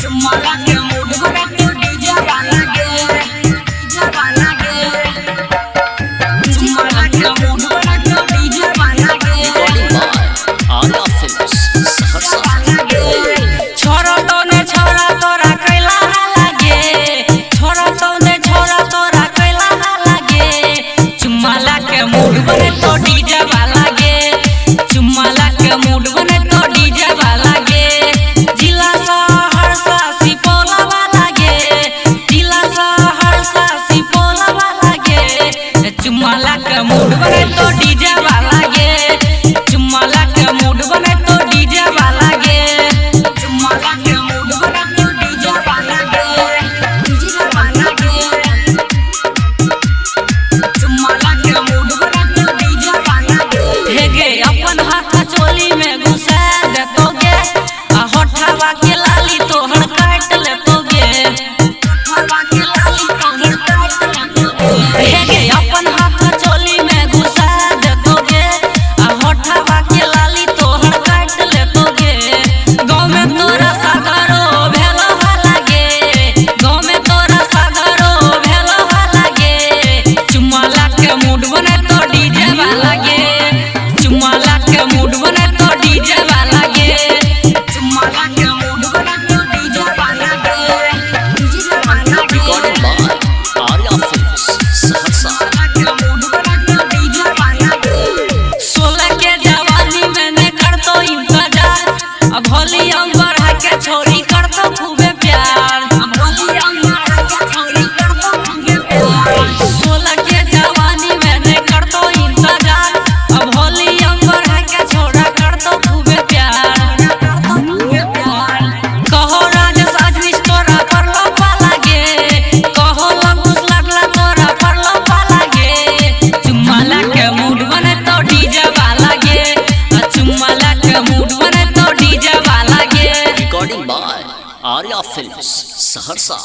चुम्मा के मूड बना के डीजे वाला गे चुम्मा के मूड बना के डीजे वाला गे आर्या फिल्म्स सहरसा। छोरा तोने छोरा तोरा कैला लागे छोरा तोने छोरा तोरा कैला लागे चुम्मा के मूड बने तो डीजे वाला गे चुम्मा के मूड बने तो डीजे वाला गे जिला सहरसा सिपोला वाला गे जिला सहरसा सिपोला वाला गे चुम्मा के मूड बने तो डीजे वाला गे चुम्मा के मूड बने तो डीजे वाला गे चुम्मा के मूड बने तो डीजे वाला गे डीजे वाला गे चुम्मा के मूड बने तो डीजे वाला गे हे गे अपन हाथ चोली में घुसा दे तो गे आ होठवा के लाली तोहर काट ले तो गे होठवा के लाली तोहर काट ले तो गे हे गे अपन हाथ चोली में घुसा दे तो गे आ होठवा के लाली तोहर काट ले तो गे गाँव में तोरा सागरो भेलो लागे गाँव में तोरा सागरो भेलो लागे चुम्मा के मूड बने तो डीजे वाला गे चुम्मा के मूड बने तो डीजे वाला गे चुम्मा के मूड बने तो डीजे वाला गे डीजे वाला गे recording by Arya films Saharsa. सोलह के जवानी मैंने कर तो इंतजार अब वॉल्यूम बढ़ा के छोरी कर तो खूबे प्यार अब वॉल्यूम बढ़ा के छोरी कर तो खूबे प्यार 16 के जवानी मैंने कर तो इंतजार अब वॉल्यूम बढ़ा के छोरा कर तो खूबे प्यार कहो राजेश अजनीश तोरा पर लो पाला गे कहो लंकुश लगला तोरा पर लो पाला गे चुम्मा के मूड बने तो डीजे वाला गे चुम्मा के मूड बने तो डीजे वाला गे recording by Arya films Saharsa.